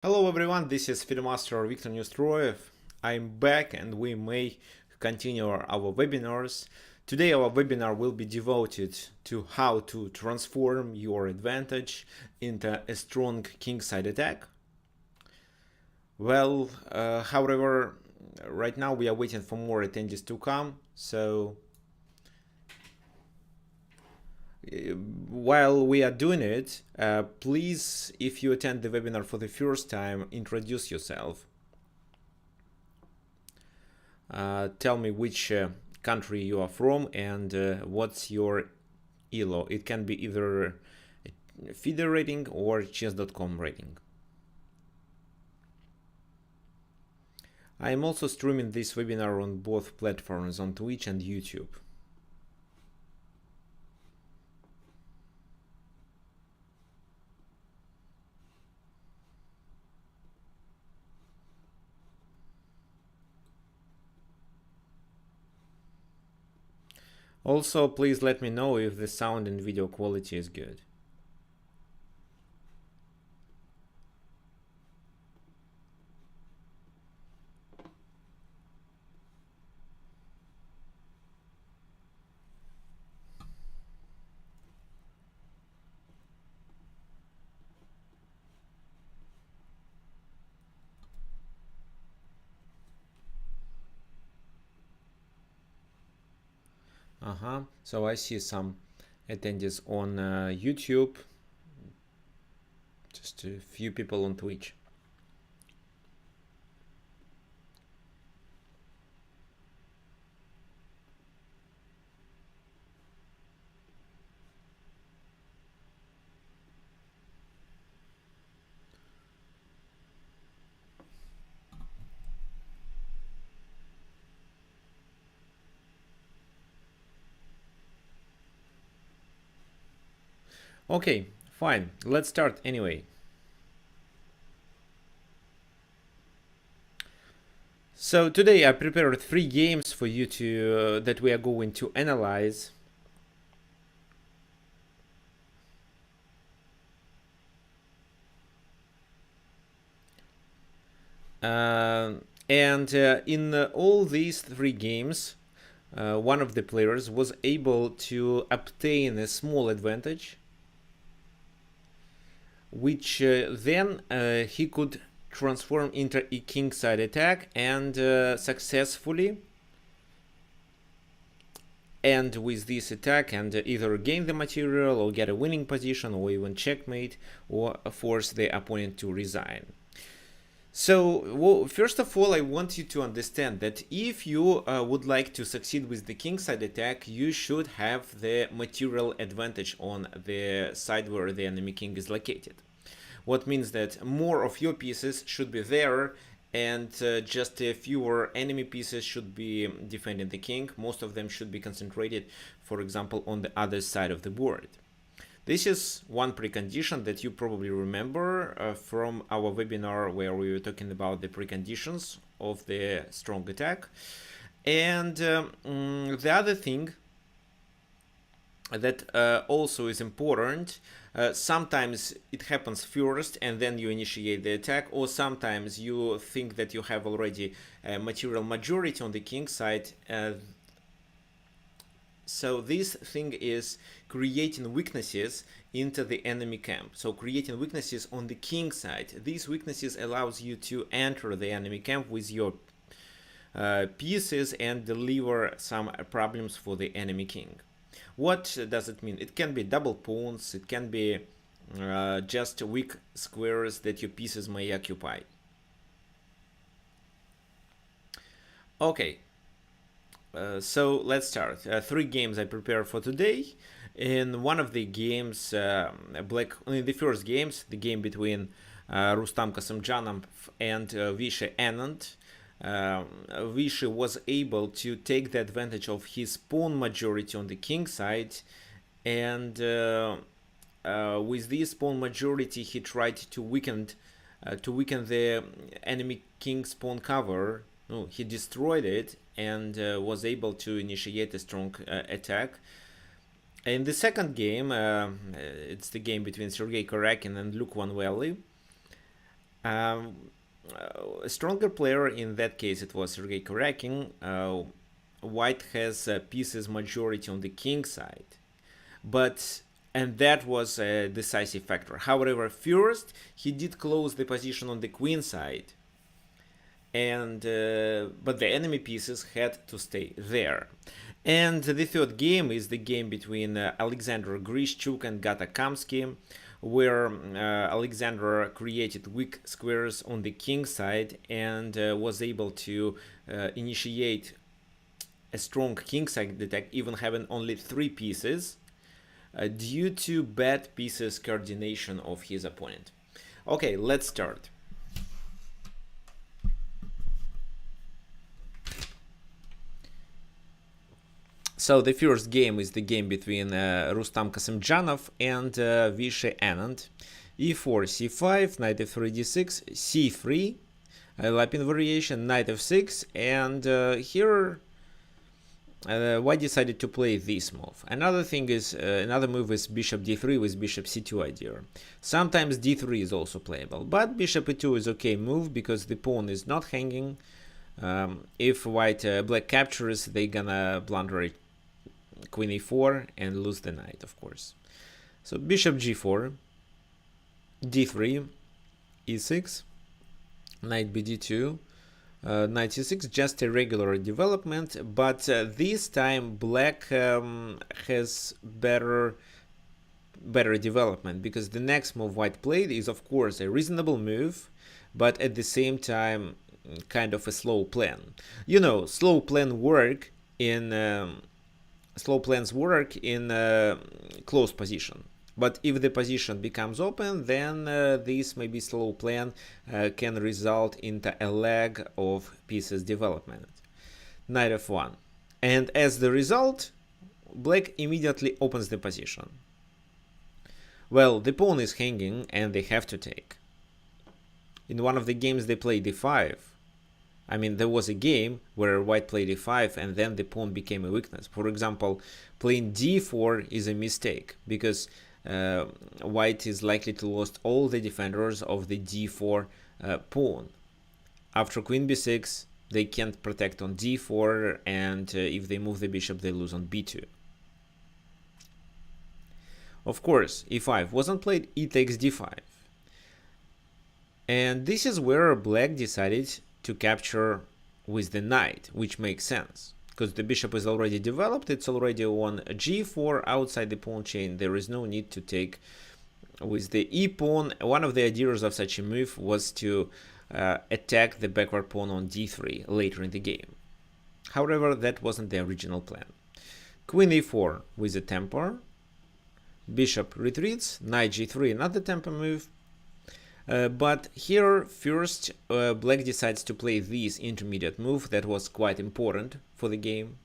Hello everyone, this is Fieldmaster Viktor Neustroyev. I'm back and we may continue our webinars. Today our webinar will be devoted to how to transform your advantage into a strong kingside attack. However, right now we are waiting for more attendees to come, so while we are doing it, please, if you attend the webinar for the first time, introduce yourself. Tell me which country you are from and what's your ELO. It can be either FIDE rating or chess.com rating. I am also streaming this webinar on both platforms, on Twitch and YouTube. Also, please let me know if the sound and video quality is good. So I see some attendees on YouTube, just a few people on Twitch. Okay, fine. Let's start anyway. So today I prepared 3 games for you to that we are going to analyze. In all these 3 games, one of the players was able to obtain a small advantage, which then he could transform into a kingside attack and successfully end with this attack and either gain the material or get a winning position or even checkmate or force the opponent to resign. So, first of all, I want you to understand that if you would like to succeed with the kingside attack, you should have the material advantage on the side where the enemy king is located. What means that more of your pieces should be there and just fewer enemy pieces should be defending the king. Most of them should be concentrated, for example, on the other side of the board. This is one precondition that you probably remember from our webinar where we were talking about the preconditions of the strong attack. And the other thing that also is important, sometimes it happens first and then you initiate the attack, or sometimes you think that you have already a material majority on the king side. So this thing is creating weaknesses into the enemy camp. So creating weaknesses on the king side. These weaknesses allows you to enter the enemy camp with your pieces and deliver some problems for the enemy king. What does it mean? It can be double pawns, it can be just weak squares that your pieces may occupy. Okay, so let's start. 3 games I prepared for today. In one of the games, in the first games, the game between Rustam Kasimjanov and Vishy Anand, Vishy was able to take the advantage of his pawn majority on the king side, and with this pawn majority he tried to weaken the enemy king's pawn cover. No, he destroyed it and was able to initiate a strong attack. In the second game, it's the game between Sergei Karakin and Luke Van Velde. A stronger player in that case, it was Sergei Kurakin. White has pieces majority on the king side, but and that was a decisive factor. However, first he did close the position on the queen side, and but the enemy pieces had to stay there. And the third game is the game between Alexander Grishchuk and Gata Kamsky, where Alexander created weak squares on the king side and was able to initiate a strong king side attack, even having only 3 pieces, due to bad pieces coordination of his opponent. Okay, let's start. So the first game is the game between Rustam Kasimjanov and Vishay Anand. e4, c5, knight f3, d6, c3, lapping variation, knight f6, and here White decided to play this move. Another thing is, another move is bishop d3 with bishop c2 idea. Sometimes d3 is also playable, but bishop e2 is okay move because the pawn is not hanging. If black captures, they gonna blunder it queen e4 and lose the knight, of course. So bishop g4, d3, e6, knight bd2, knight c6, just a regular development, but this time black has better development, because the next move white played is of course a reasonable move, but at the same time kind of a slow plan. You know, slow plans work in close position, but if the position becomes open, then this maybe slow plan can result into a lag of pieces development. Knight f1, and as the result, black immediately opens the position. Well, the pawn is hanging and they have to take. In one of the games they played d5. I mean, there was a game where white played e5 and then the pawn became a weakness. For example, playing d4 is a mistake because white is likely to lose all the defenders of the d4 pawn. After queen b6, they can't protect on d4, and if they move the bishop, they lose on b2. Of course, e5 wasn't played, e takes d5. And this is where black decided to capture with the knight, which makes sense because the bishop is already developed, it's already on g4 outside the pawn chain. There is no need to take with the e pawn. One of the ideas of such a move was to attack the backward pawn on d3 later in the game. However, that wasn't the original plan. Queen e4 with a tempo, bishop retreats, knight g3, another tempo move. But here first black decides to play this intermediate move that was quite important for the game.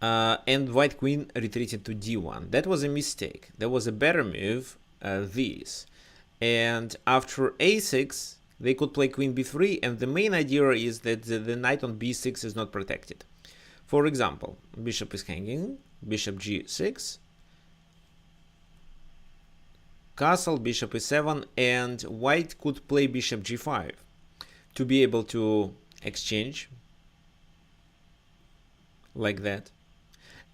And white queen retreated to d1. That was a mistake. There was a better move, this. And after a6, they could play queen b3, and the main idea is that the knight on b6 is not protected. For example, bishop is hanging, bishop g6, castle, bishop e7, and white could play bishop g5 to be able to exchange like that.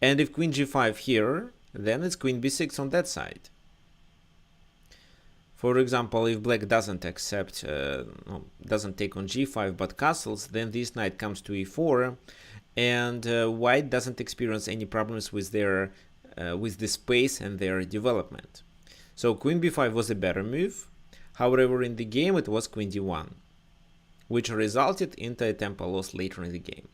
And if queen g5 here, then it's queen b6 on that side. For example, if black doesn't accept, doesn't take on g5 but castles, then this knight comes to e4, and white doesn't experience any problems with their with the space and their development. So queen b5 was a better move. However, in the game it was queen d1, which resulted into a tempo loss later in the game.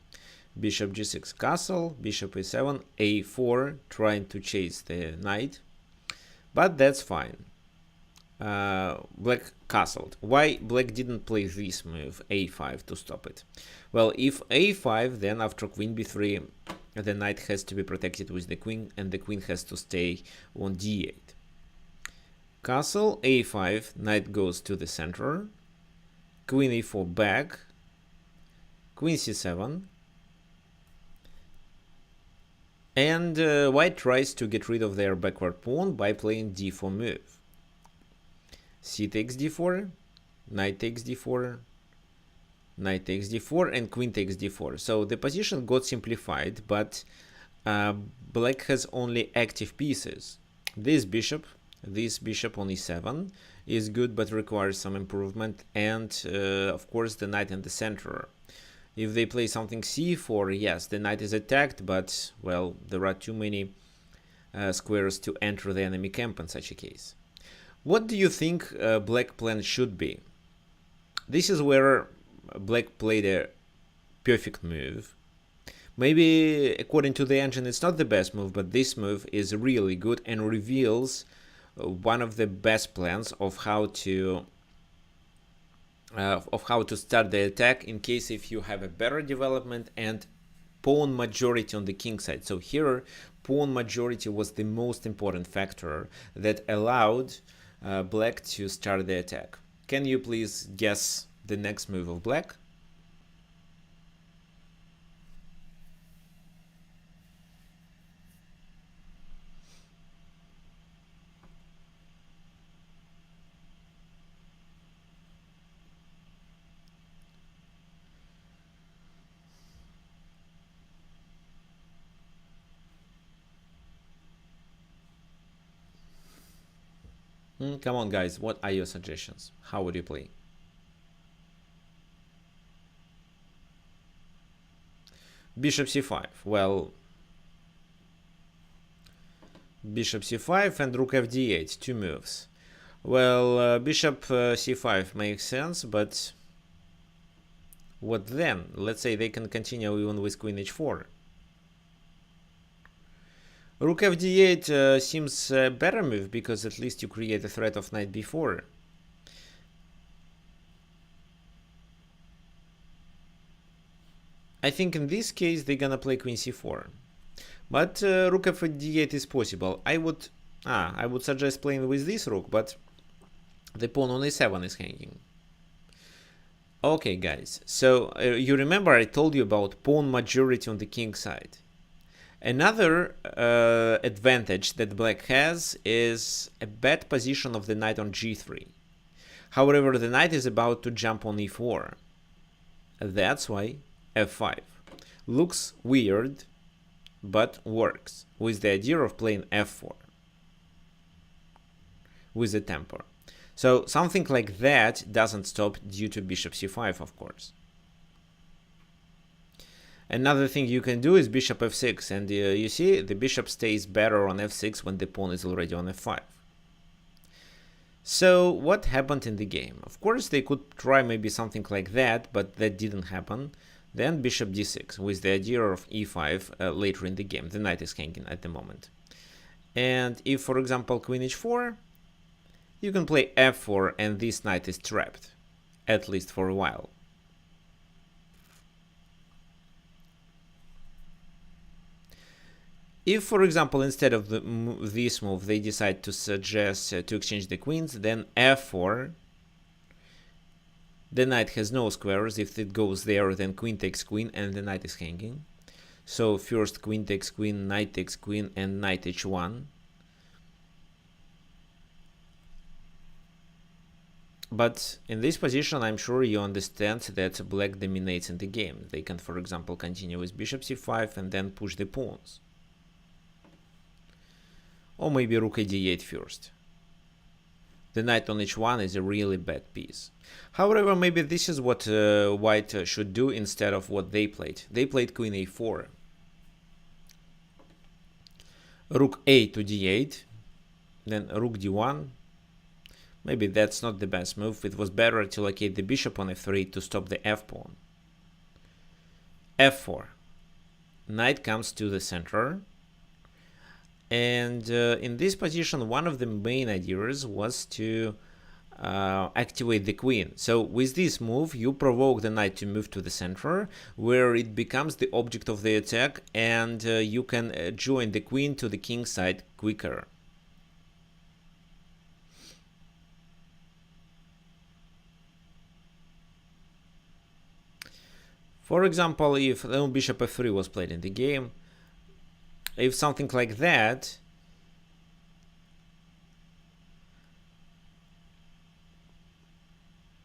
Bishop g6 castle, bishop e7, a4, trying to chase the knight, but that's fine. Black castled. Why black didn't play this move, a5, to stop it? Well, if a5, then after queen b3, the knight has to be protected with the queen, and the queen has to stay on d8. Castle, a5, knight goes to the center, queen e4 back, queen c7, And white tries to get rid of their backward pawn by playing d4 move. C takes d4, knight takes d4, knight takes d4, and queen takes d4. So the position got simplified, but black has only active pieces. This bishop on e7 is good but requires some improvement, and of course the knight in the center. If they play something c4, yes, the knight is attacked, but, well, there are too many squares to enter the enemy camp in such a case. What do you think black plan should be? This is where black played a perfect move. Maybe, according to the engine, it's not the best move, but this move is really good and reveals one of the best plans of how to start the attack in case if you have a better development and pawn majority on the king side. So here, pawn majority was the most important factor that allowed black to start the attack. Can you please guess the next move of black? Come on, guys, what are your suggestions? How would you play? Bishop c5. Well, bishop c5 and rook fd8, two moves. Well, bishop c5 makes sense, but what then? Let's say they can continue even with queen h4. Rook fd8 seems a better move because at least you create a threat of knight b4. I think in this case they're gonna play queen c4, but rook fd8 is possible. I would suggest playing with this rook, but the pawn on a7 is hanging. Okay, guys, so you remember I told you about pawn majority on the king side. Another advantage that black has is a bad position of the knight on g3. However, the knight is about to jump on e4. That's why f5. Looks weird, but works, with the idea of playing f4 with the tempo. So something like that doesn't stop due to bishop c5, of course. Another thing you can do is bishop f6, and you see the bishop stays better on f6 when the pawn is already on f5. So what happened in the game? Of course they could try maybe something like that, but that didn't happen. Then bishop d6 with the idea of e5 later in the game. The knight is hanging at the moment. And if, for example, queen h4, you can play f4 and this knight is trapped, at least for a while. If, for example, instead of this move, they decide to suggest to exchange the queens, then f4, the knight has no squares. If it goes there, then queen takes queen, and the knight is hanging. So first queen takes queen, knight takes queen, and knight h1. But in this position, I'm sure you understand that black dominates in the game. They can, for example, continue with bishop c5 and then push the pawns. Or maybe rook d8 first. The knight on h1 is a really bad piece. However, maybe this is what white should do instead of what they played. They played queen a4. Rook a to d8. Then rook d1. Maybe that's not the best move. It was better to locate the bishop on f3 to stop the f-pawn. f4. Knight comes to the center. And in this position, one of the main ideas was to activate the queen. So with this move, you provoke the knight to move to the center, where it becomes the object of the attack, and you can join the queen to the king side quicker. For example, if bishop f3 was played in the game, if something like that,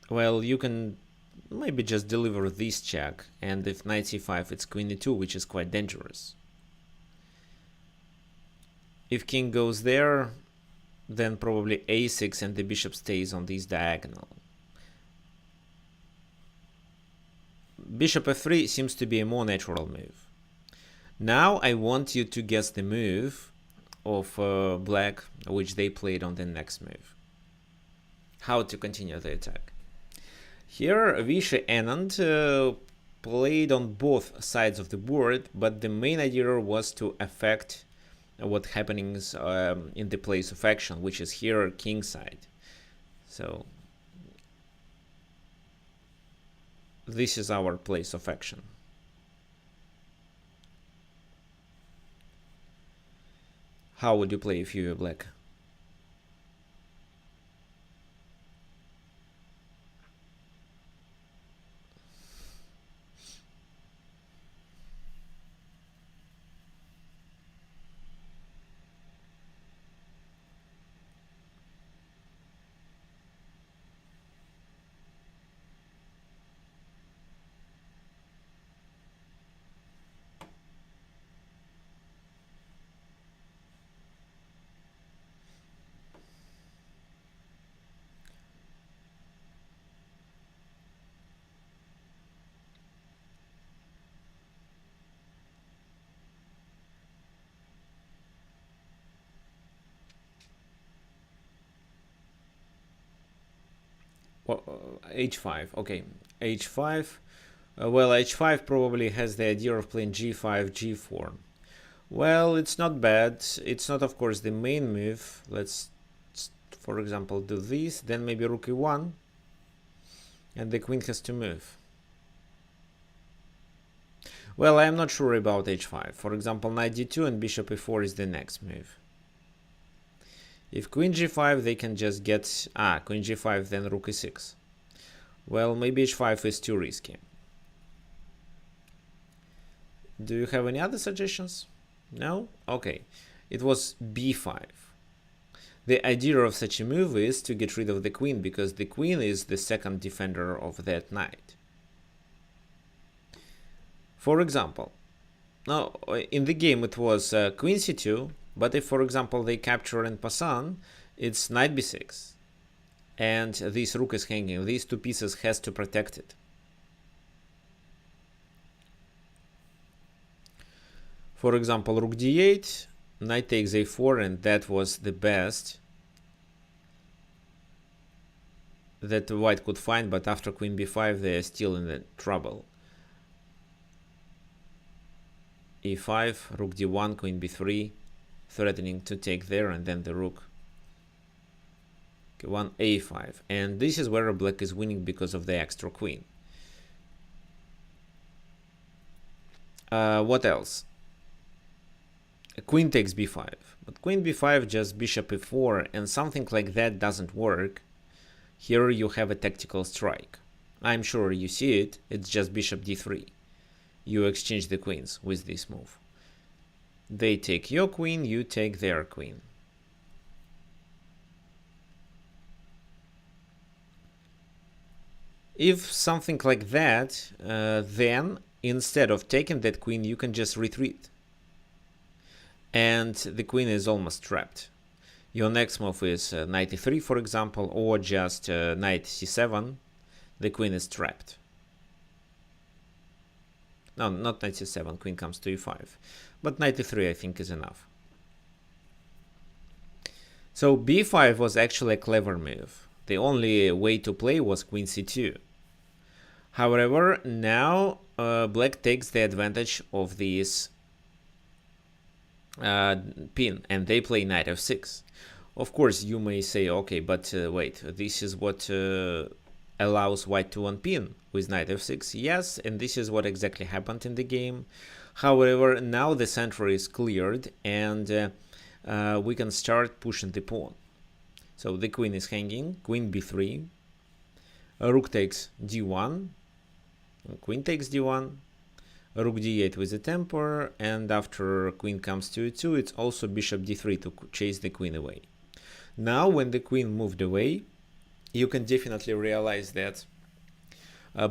well, you can maybe just deliver this check, and if knight c5, it's queen e2, which is quite dangerous. If king goes there, then probably a6 and the bishop stays on this diagonal. Bishop f3 seems to be a more natural move. Now I want you to guess the move of black, which they played on the next move. How to continue the attack. Here Vishy Anand played on both sides of the board, but the main idea was to affect what happenings in the place of action, which is here kingside. So this is our place of action. How would you play if you were black? H5, okay, H5. Well, H5 probably has the idea of playing G5, G4. Well, it's not bad. It's not, of course, the main move. Let's, for example, do this, then maybe Rook E1, and the queen has to move. Well, I'm not sure about H5. For example, Knight D2 and Bishop E4 is the next move. If Queen G5, they can just get Queen G5, then Rook E6. Well, maybe H5 is too risky. Do you have any other suggestions? No? Okay. It was B5. The idea of such a move is to get rid of the queen, because the queen is the second defender of that knight. For example, now in the game it was Queen C2, but if, for example, they capture and pass on, it's Knight B6. And this rook is hanging. These two pieces has to protect it. For example, Rook D8, Knight takes A4, and that was the best that white could find, but after Queen B5 they are still in the trouble. E5, Rook D1, Queen B3, threatening to take there, and then the rook. Okay, 1 A5, and this is where black is winning because of the extra queen. What else? Queen takes B5, but Queen B5 just Bishop E4, and something like that doesn't work. Here you have a tactical strike. I'm sure you see it. It's just Bishop D3. You exchange the queens with this move. They take your queen, you take their queen. If something like that, then instead of taking that queen, you can just retreat. And the queen is almost trapped. Your next move is Knight E3, for example, or just Knight C7. The queen is trapped. No, not Knight C7, queen comes to E5. But Knight E3 I think is enough. So B5 was actually a clever move. The only way to play was Queen C2. However, now black takes the advantage of this pin, and they play Knight F6. Of course, you may say, okay, but wait, this is what allows white to unpin with Knight F6. Yes, and this is what exactly happened in the game. However, now the center is cleared, and we can start pushing the pawn. So the queen is hanging, Queen B3, Rook takes D1, Queen takes D1, rook d8 with a temper, and after queen comes to e2, it's also bishop d3 to chase the queen away. Now, when the queen moved away, you can definitely realize that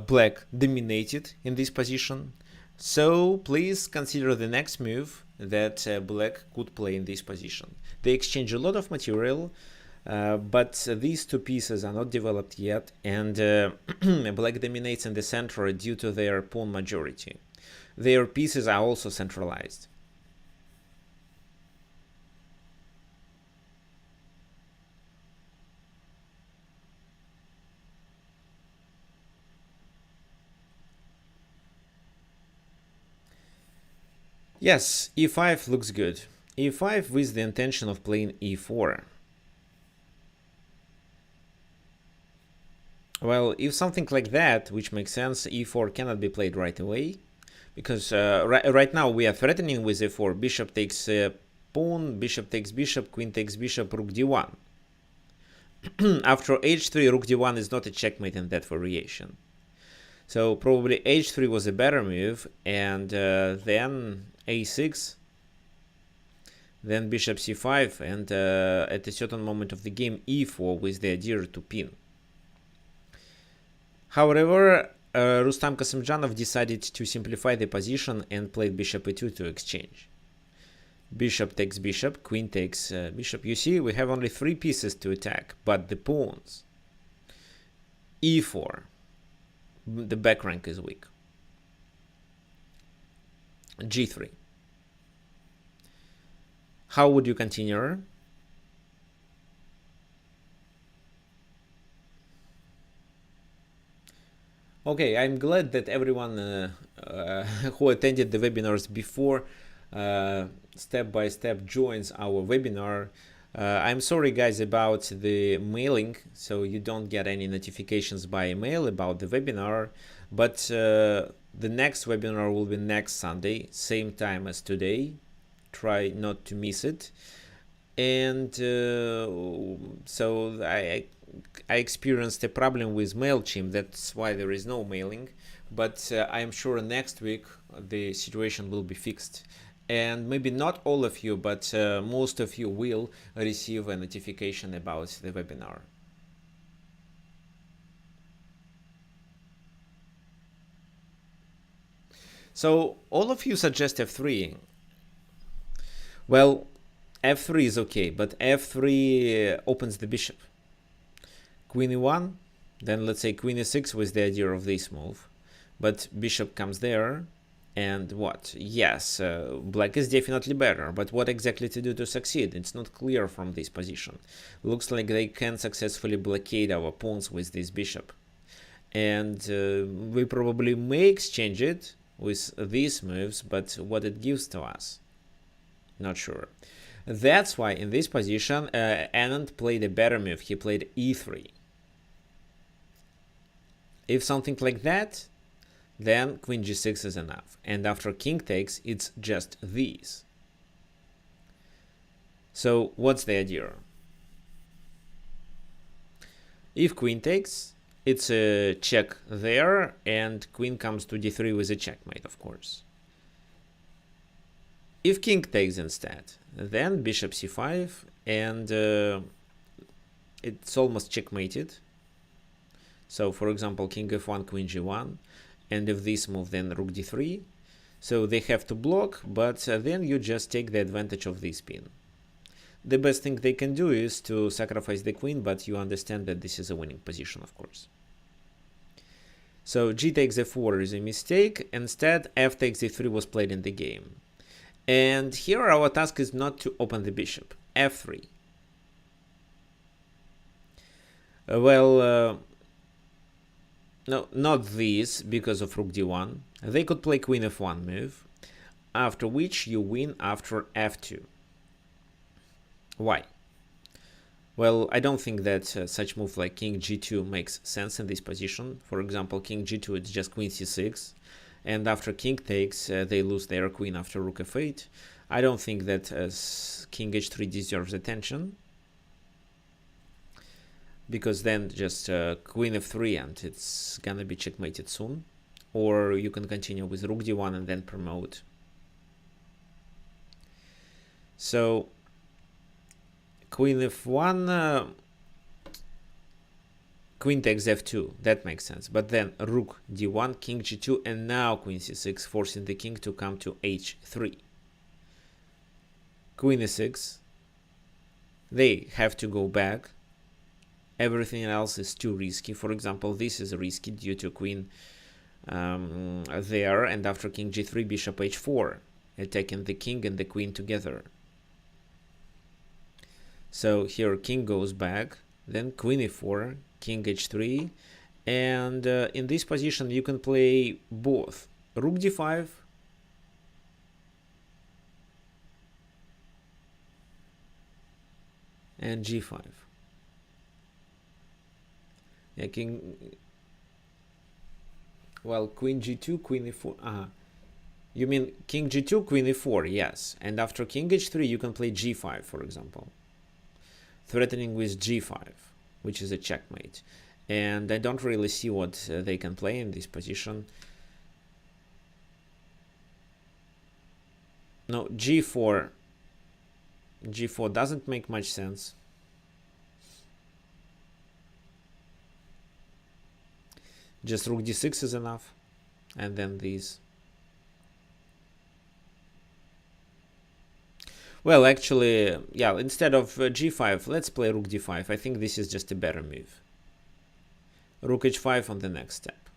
black dominated in this position. So please consider the next move that black could play in this position. They exchange a lot of material, but these two pieces are not developed yet, and black dominates in the center due to their pawn majority. Their pieces are also centralized. Yes, e5 looks good. e5 with the intention of playing e4. Well, if something like that, which makes sense, e4 cannot be played right away, because right now we are threatening with e4. Bishop takes pawn, bishop takes bishop, queen takes bishop, rook d1. After h3, rook d1 is not a checkmate in that variation. So probably h3 was a better move, and then a6, then bishop c5, and at a certain moment of the game e4 with the idea to pin. However, Rustam Kasimdzhanov decided to simplify the position and played bishop e2 to exchange. Bishop takes bishop, queen takes bishop. You see, we have only 3 pieces to attack, but the pawns. e4. The back rank is weak. g3. How would you continue? Okay, I'm glad that everyone who attended the webinars before step by step joins our webinar. I'm sorry guys about the mailing, so you don't get any notifications by email about the webinar, but the next webinar will be next Sunday, same time as today. Try not to miss it. And so I experienced a problem with MailChimp, that's why there is no mailing, but I'm sure next week the situation will be fixed. And maybe not all of you, but most of you will receive a notification about the webinar. So all of you suggest f3. Well, f3 is okay, but f3 opens the bishop. Queen e1, then let's say queen e6 with the idea of this move, but bishop comes there. And what? Yes, black is definitely better, but what exactly to do to succeed? It's not clear from this position. Looks like they can successfully blockade our pawns with this bishop. And we probably may exchange it with these moves, but what it gives to us? Not sure. That's why in this position, Anand played a better move. He played e3. If something like that, then queen g6 is enough. And after king takes, it's just these. So what's the idea? If queen takes, it's a check there, and queen comes to d3 with a checkmate, of course. If king takes instead, then bishop c5, and it's almost checkmated. So for example, king f1, queen g1, and if this move, then rook d3. So they have to block, but then you just take the advantage of this pin. The best thing they can do is to sacrifice the queen, but you understand that this is a winning position, of course. So g takes f4 is a mistake. Instead, f takes d3 was played in the game. And here our task is not to open the bishop. f3. No, not this, because of rook d1. They could play queen f1 move, after which you win after f2. Why? Well, I don't think that such move like king g2 makes sense in this position. For example, king g2, it's just queen c6. And after king takes, they lose their queen after rook f8. I don't think that king h3 deserves attention, because then just queen f3 and it's gonna be checkmated soon. or you can continue with rook d1 and then promote. So queen f1, queen takes f2, that makes sense. But then rook d1, king g2, and now queen c6, forcing the king to come to h3. Queen e6, they have to go back. Everything else is too risky. For example, this is risky due to queen there, and after king g3, bishop h4, attacking the king and the queen together. So here king goes back, then queen e4, king h3, and in this position you can play both rook d5 and g5. Yeah, queen g2, queen e4. You mean king g2, queen e4, yes. And after king h3 you can play g5, for example, threatening with g5, which is a checkmate. And I don't really see what they can play in this position. No, g4 doesn't make much sense. Just rook d6 is enough, and then these. Well, actually, yeah, instead of g5, let's play rook d5. I think this is just a better move. Rook h5 on the next step.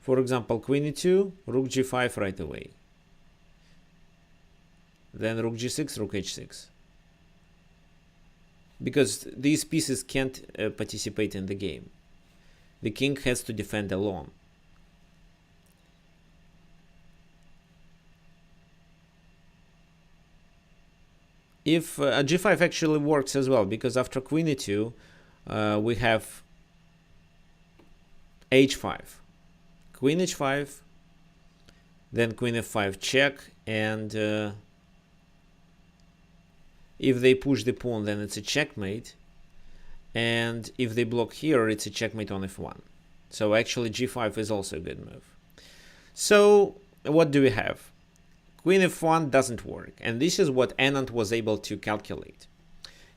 For example, queen e2, rook g5 right away. Then rook g6, rook h6. Because these pieces can't participate in the game. The king has to defend alone. If g5 actually works as well, because after queen e2 we have h5, queen h5, then queen f5 check, and if they push the pawn, then it's a checkmate, and if they block here, it's a checkmate on f1. So actually g5 is also a good move. So what do we have? Queen f1 doesn't work, and this is what Anand was able to calculate.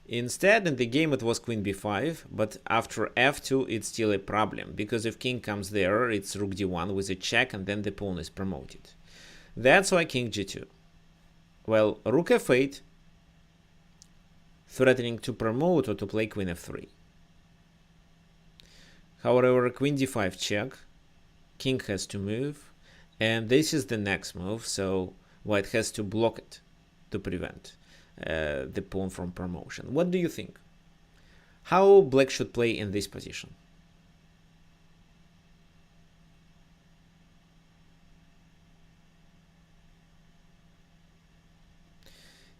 Instead, in the game it was queen b5, but after f2 it's still a problem, because if king comes there, it's rook d1 with a check, and then the pawn is promoted. That's why king g2. Well, rook f8, threatening to promote or to play queen f3. However, queen d5 check, king has to move, and this is the next move, so white has to block it to prevent the pawn from promotion. What do you think? How black should play in this position?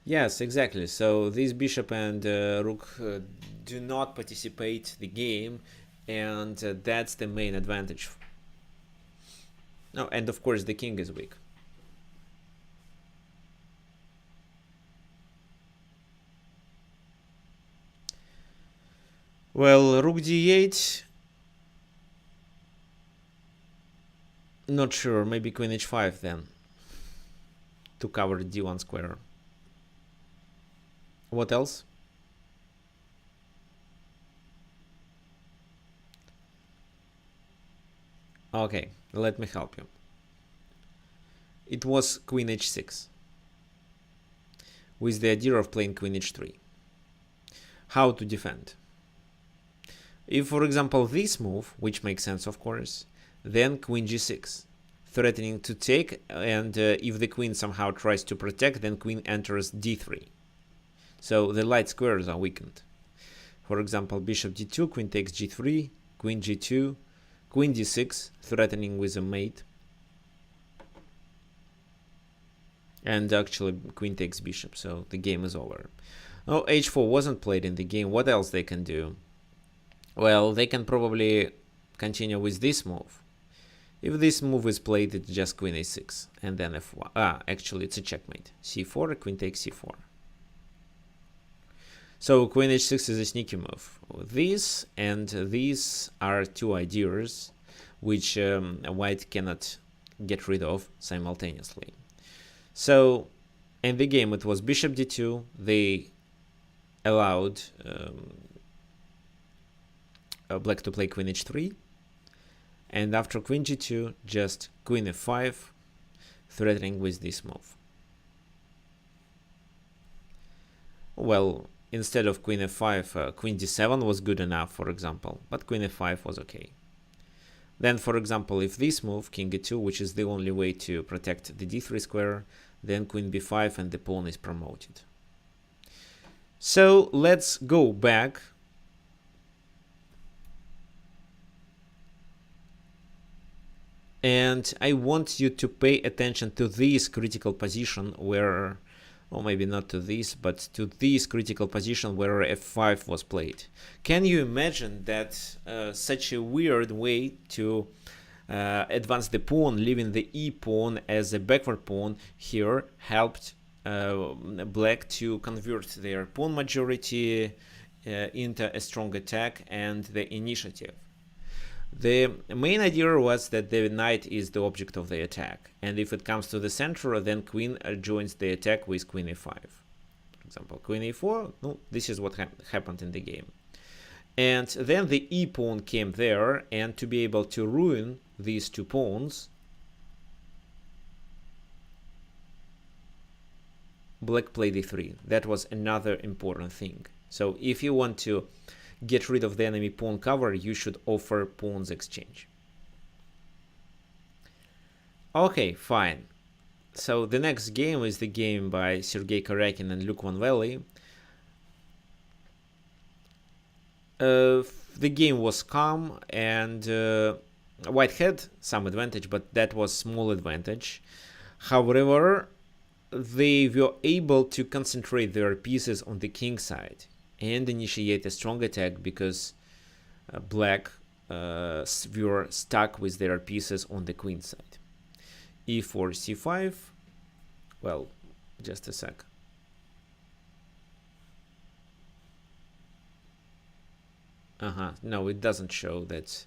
Yes, exactly. So this bishop and rook do not participate the game, and that's the main advantage. No, and of course the king is weak. Well, rook d8. Not sure. Maybe queen h5 then, to cover d1 square. What else? Okay, let me help you. It was queen h6, with the idea of playing queen h3. How to defend? If, for example, this move, which makes sense, of course, then queen g6, threatening to take, and if the queen somehow tries to protect, then queen enters d3. So the light squares are weakened. For example, bishop d2, queen takes g3, queen g2, queen d6, threatening with a mate. And actually, queen takes bishop, so the game is over. Oh, h4 wasn't played in the game. What else they can do? Well, they can probably continue with this move. If this move is played, it's just queen a6, and then f1. Actually, it's a checkmate. c4, queen takes c4. So queen h6 is a sneaky move. These and these are two ideas which white cannot get rid of simultaneously. So in the game it was bishop d2. They allowed black to play queen h3, and after queen g2 just queen f5, threatening with this move. Well, instead of queen f5, queen d7 was good enough, for example, but queen f5 was okay. Then, for example, if this move, king e2, which is the only way to protect the d3 square, then queen b5 and the pawn is promoted. So let's go back. And I want you to pay attention to this critical position where, or maybe not to this, but to this critical position where f5 was played. Can you imagine that such a weird way to advance the pawn, leaving the e pawn as a backward pawn here, helped black to convert their pawn majority into a strong attack and the initiative? The main idea was that the knight is the object of the attack, and if it comes to the center, then queen joins the attack with queen e5. For example, queen e4, no, this is what happened in the game. And then the e pawn came there, and to be able to ruin these two pawns, black played e3. That was another important thing. So if you want to get rid of the enemy pawn cover, you should offer pawns exchange. Okay, fine. So the next game is the game by Sergei Karyakin and Luke Van Valley. The game was calm, and white had some advantage, but that was small advantage. However, they were able to concentrate their pieces on the king side and initiate a strong attack because black were stuck with their pieces on the queen side. e4, c5. Well, just a sec. No, it doesn't show that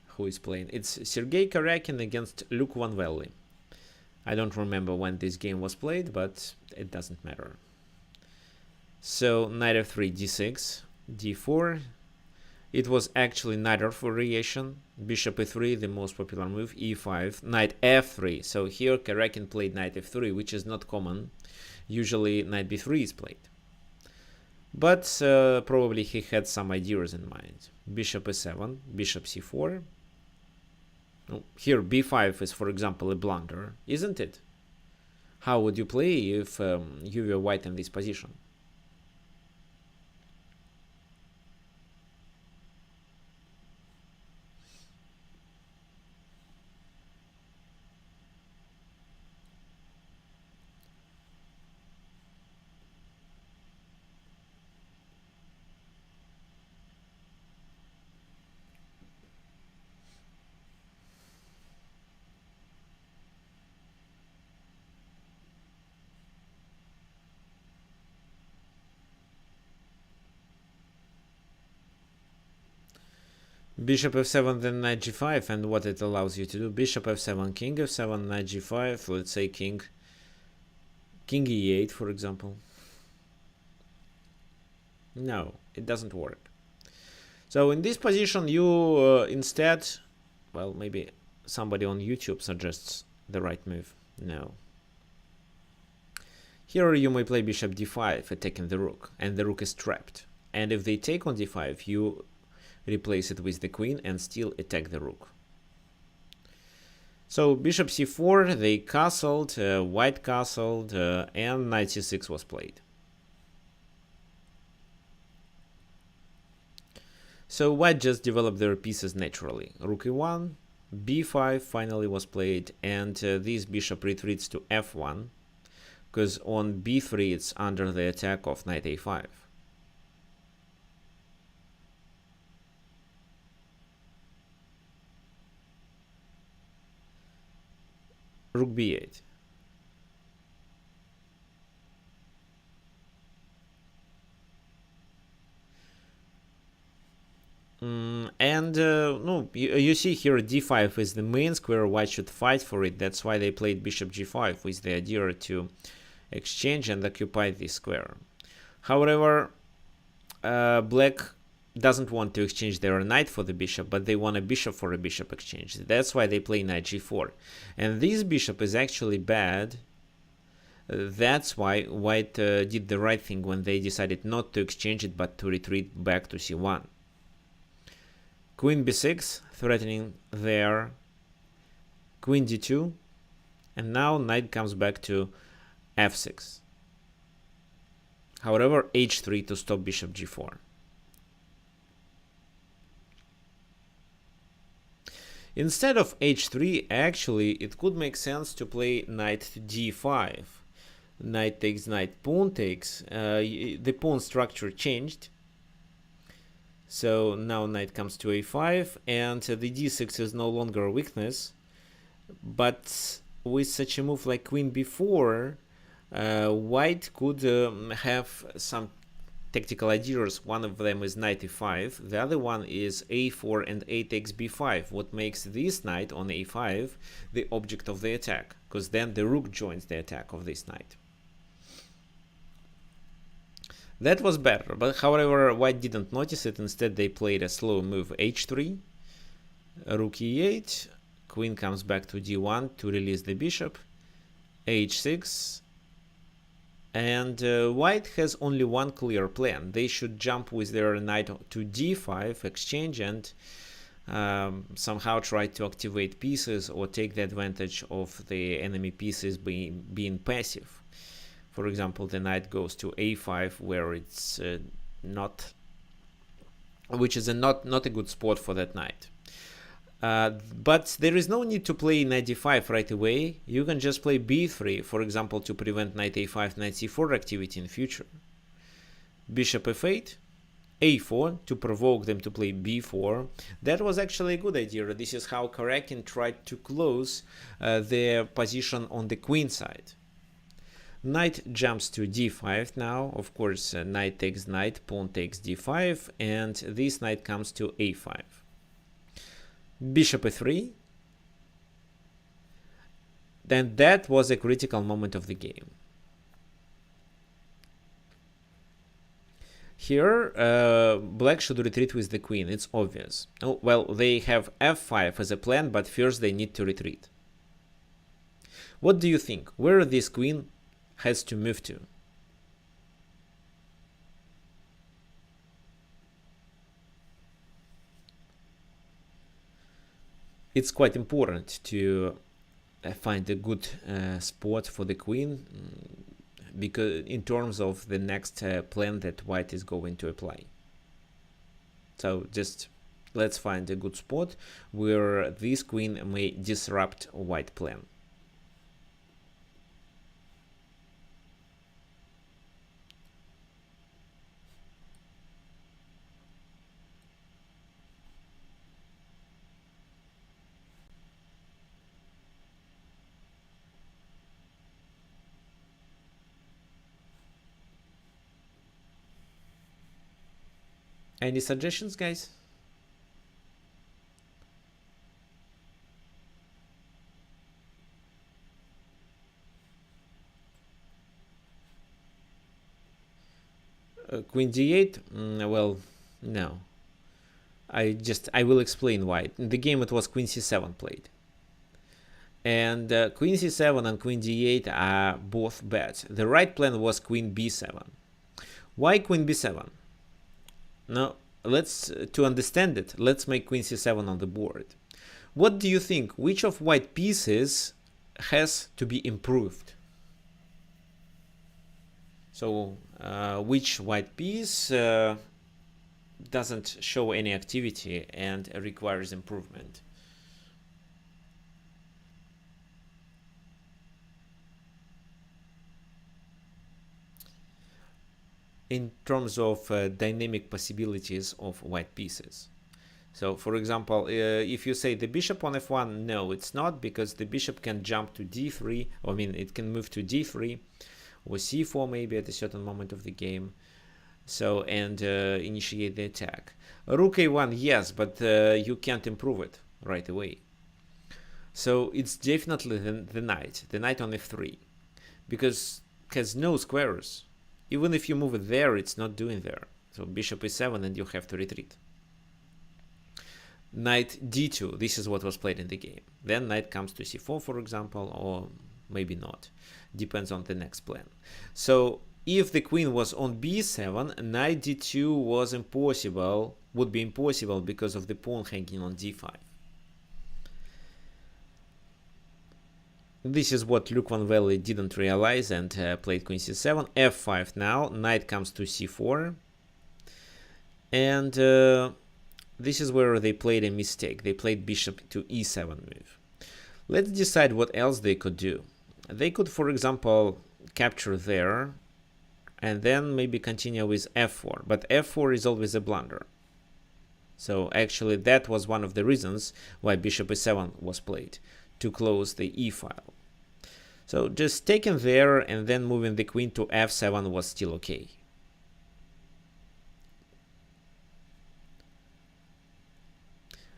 who is playing. It's Sergei Karyakin against Luke Van Valley. I don't remember when this game was played, but it doesn't matter. So knight f3, d6, d4. It was actually neither variation. Bishop e3, the most popular move, e5, knight f3. So here Karyakin played knight f3, which is not common. Usually knight b3 is played. But probably he had some ideas in mind. Bishop e7, bishop c4. Oh, here b5 is, for example, a blunder, isn't it? How would you play if you were white in this position? Bishop f7, then knight g5, and what it allows you to do: bishop f7, king f7, knight g5, let's say king e8, for example. No, it doesn't work. So in this position, you instead, well, maybe somebody on YouTube suggests the right move. No. Here you may play bishop d5, attacking the rook, and the rook is trapped. And if they take on d5, you replace it with the queen and still attack the rook. So bishop c4, they castled, white castled, and knight c6 was played. So white just developed their pieces naturally. Rook e1, b5 finally was played, and this bishop retreats to f1, because on b3 it's under the attack of knight a5. Rook b8. No, you see here d5 is the main square. White should fight for it. That's why they played bishop g5 with the idea to exchange and occupy this square. However, black doesn't want to exchange their knight for the bishop, but they want a bishop for a bishop exchange. That's why they play knight g4. And this bishop is actually bad. That's why white did the right thing when they decided not to exchange it, but to retreat back to c1. Queen b6, threatening there. Queen d2. And now knight comes back to f6. However, h3 to stop bishop g4. Instead of h3, actually, it could make sense to play knight to d5. Knight takes knight, pawn takes. The pawn structure changed. So now knight comes to a5, and the d6 is no longer a weakness. But with such a move like queen b4, white could have some tactical ideas. One of them is knight e5, the other one is a4 and a takes b5, what makes this knight on a5 the object of the attack, because then the rook joins the attack of this knight. That was better, but however white didn't notice it. Instead they played a slow move h3, rook e8, queen comes back to d1 to release the bishop, h6, and white has only one clear plan. They should jump with their knight to d5, exchange, and somehow try to activate pieces or take the advantage of the enemy pieces being passive. For example, the knight goes to a5, where it's which is not a good spot for that knight. But there is no need to play knight d5 right away. You can just play b3, for example, to prevent knight a5, knight c4 activity in future. Bishop f8, a4 to provoke them to play b4. That was actually a good idea. This is how Karakin tried to close their position on the queen side. Knight jumps to d5 now. Of course, knight takes knight, pawn takes d5, and this knight comes to a5. Bishop e3. Then that was a critical moment of the game. Here, black should retreat with the queen. It's obvious. Oh, well, they have f5 as a plan, but first they need to retreat. What do you think? Where this queen has to move to? It's quite important to find a good spot for the queen, because in terms of the next plan that white is going to apply. So just let's find a good spot where this queen may disrupt white plan. Any suggestions, guys? Queen d8? Well, no. I will explain why. In the game it was queen c7 played. And queen c7 and queen d8 are both bad. The right plan was queen b7. Why queen b7? Now, to understand it, let's make queen c7 on the board. What do you think? Which of white pieces has to be improved? So, which white piece doesn't show any activity and requires improvement? In terms of dynamic possibilities of white pieces. So, for example, if you say the bishop on f1, no, it's not, because the bishop can jump to d3, it can move to d3 or c4 maybe at a certain moment of the game. So, and initiate the attack. Rook a1, yes, but you can't improve it right away. So it's definitely the knight on f3, because it has no squares. Even if you move it there, it's not doing there. So bishop e7 and you have to retreat. Knight d2, this is what was played in the game. Then knight comes to c4, for example, or maybe not. Depends on the next plan. So if the queen was on b7, knight d2 was impossible, would be impossible because of the pawn hanging on d5. This is what Luke Van Velde didn't realize and played queen c7, f5 now, knight comes to c4, and this is where they played a mistake. They played bishop to e7 move. Let's decide what else they could do. They could, for example, capture there, and then maybe continue with f4, but f4 is always a blunder. So actually that was one of the reasons why bishop e7 was played, to close the e file. So just taking there and then moving the queen to f7 was still okay.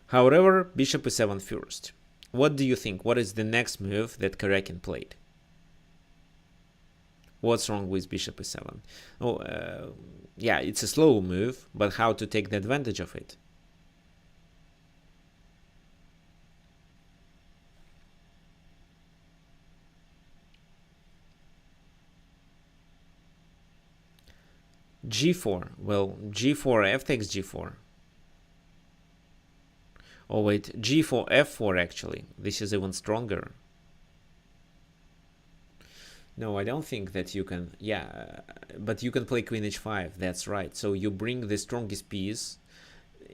However, bishop e7 first. What do you think? What is the next move that Karakin played? What's wrong with bishop e7? Oh, yeah, it's a slow move, but how to take the advantage of it? g4. Well, g4, f takes g4. Oh wait, g4, f4 actually. This is even stronger. No, I don't think that you can. Yeah, but you can play queen h5. That's right. So you bring the strongest piece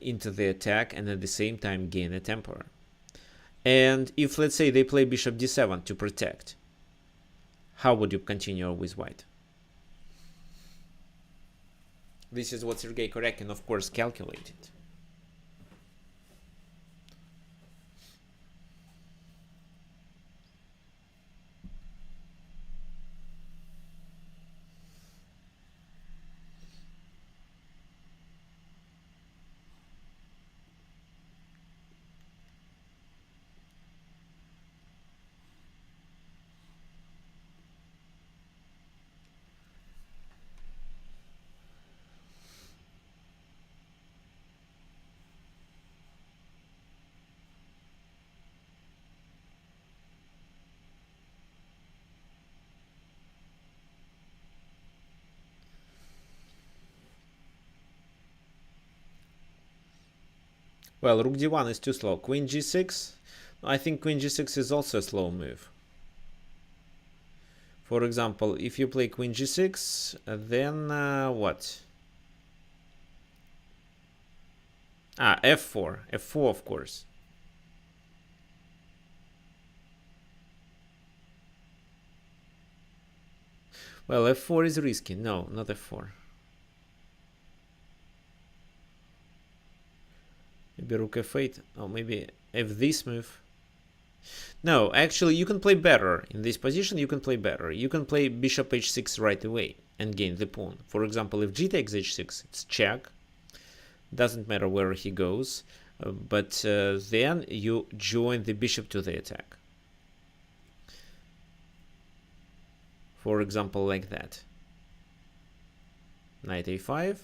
into the attack and at the same time gain a temper. And if, let's say, they play bishop d7 to protect, how would you continue with white? This is what Sergei Karakin, of course, calculated. Well, rook d1 is too slow. Queen g6? I think queen g6 is also a slow move. For example, if you play queen g6, then what? Ah, f4. f4, of course. Well, f4 is risky. No, not f4. Maybe rook f8. Oh, maybe f this move. No, actually, you can play better. In this position, you can play better. You can play bishop h6 right away and gain the pawn. For example, if g takes h6, it's check. Doesn't matter where he goes. But then you join the bishop to the attack. For example, like that. Knight a5.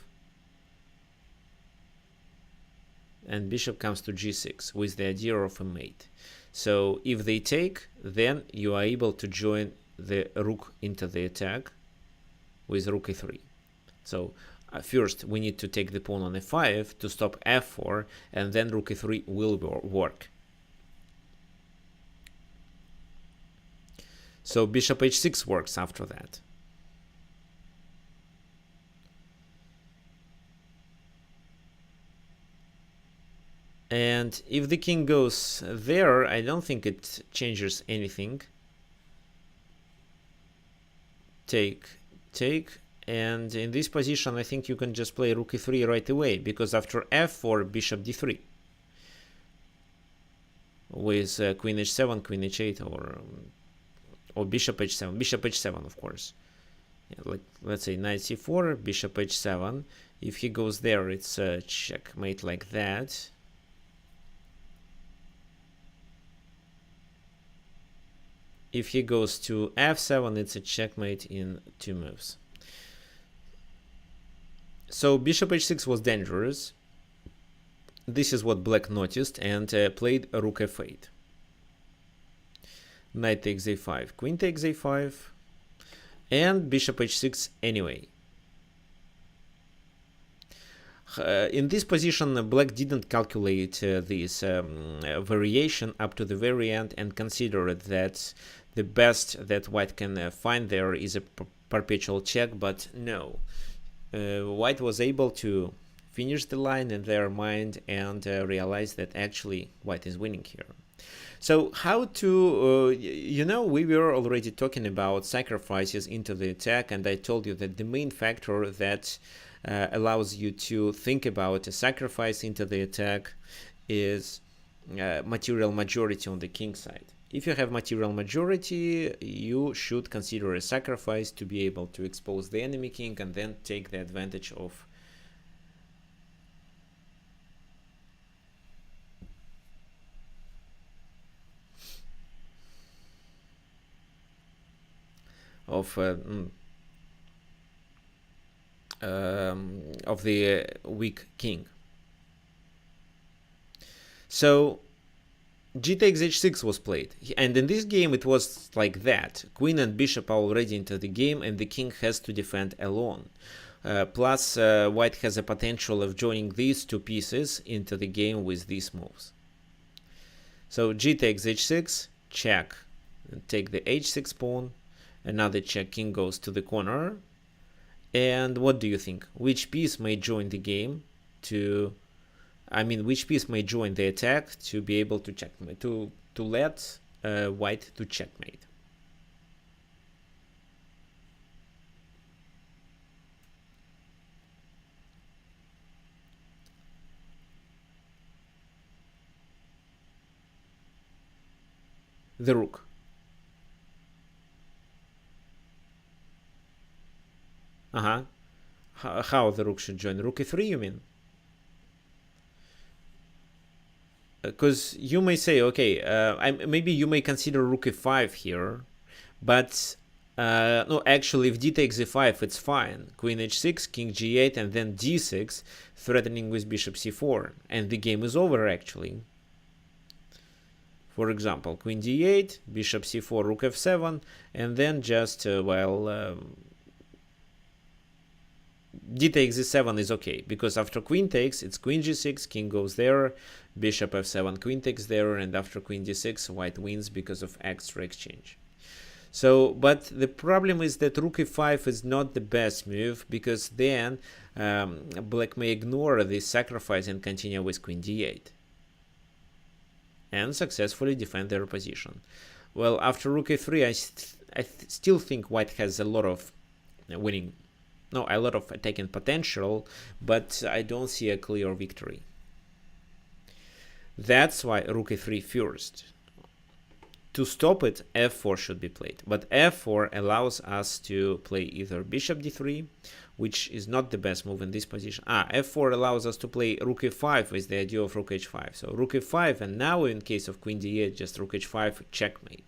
And bishop comes to g6 with the idea of a mate. So if they take, then you are able to join the rook into the attack with rook a3. So first we need to take the pawn on f5 to stop f4, and then rook a3 will work. So bishop h6 works after that. And if the king goes there, I don't think it changes anything. Take, and in this position I think you can just play rook e3 right away, because after f4, bishop d3 with queen h7, queen h8, or bishop h7, of course. like let's say knight c4, bishop h7. If he goes there, it's a checkmate like that. If he goes to f7, it's a checkmate in 2 moves. So bishop h6 was dangerous. This is what black noticed and played rook f8. Knight takes a5, queen takes a5, and bishop h6 anyway. In this position, black didn't calculate this variation up to the very end and considered that the best that white can find there is a perpetual check, but no. White was able to finish the line in their mind and realize that actually white is winning here. So how to, we were already talking about sacrifices into the attack, and I told you that the main factor that allows you to think about a sacrifice into the attack is material majority on the king side. If you have material majority, you should consider a sacrifice to be able to expose the enemy king and then take the advantage of the weak king. So g takes h6 was played, and in this game it was like that. Queen and bishop are already into the game and the king has to defend alone. Plus white has a potential of joining these two pieces into the game with these moves. So g takes h6, check, and take the h6 pawn. Another check, king goes to the corner. And what do you think? Which piece may join the game which piece may join the attack to be able to checkmate, to let white to checkmate? The rook. How the rook should join? Rook e3, you mean? Because you may say, okay, maybe you may consider rook e5 here, but no, actually, if d takes e5, it's fine. Queen h6, king g8, and then d6, threatening with bishop c4, and the game is over, actually. For example, queen d8, bishop c4, rook f7, and then just, d takes e7 is okay, because after queen takes, it's queen g6, king goes there, bishop f7, queen takes there, and after queen d6, white wins because of extra exchange. So, but the problem is that rook e5 is not the best move, because then black may ignore this sacrifice and continue with queen d8 and successfully defend their position. Well, after rook e3, I still think white has a lot of a lot of attacking potential, but I don't see a clear victory. That's why rook e3 first. To stop it, f4 should be played, but f4 allows us to play either bishop d3, which is not the best move in this position. F4 allows us to play rook e5 with the idea of rook h5. So rook e5, and now in case of queen d8, just rook h5, checkmate.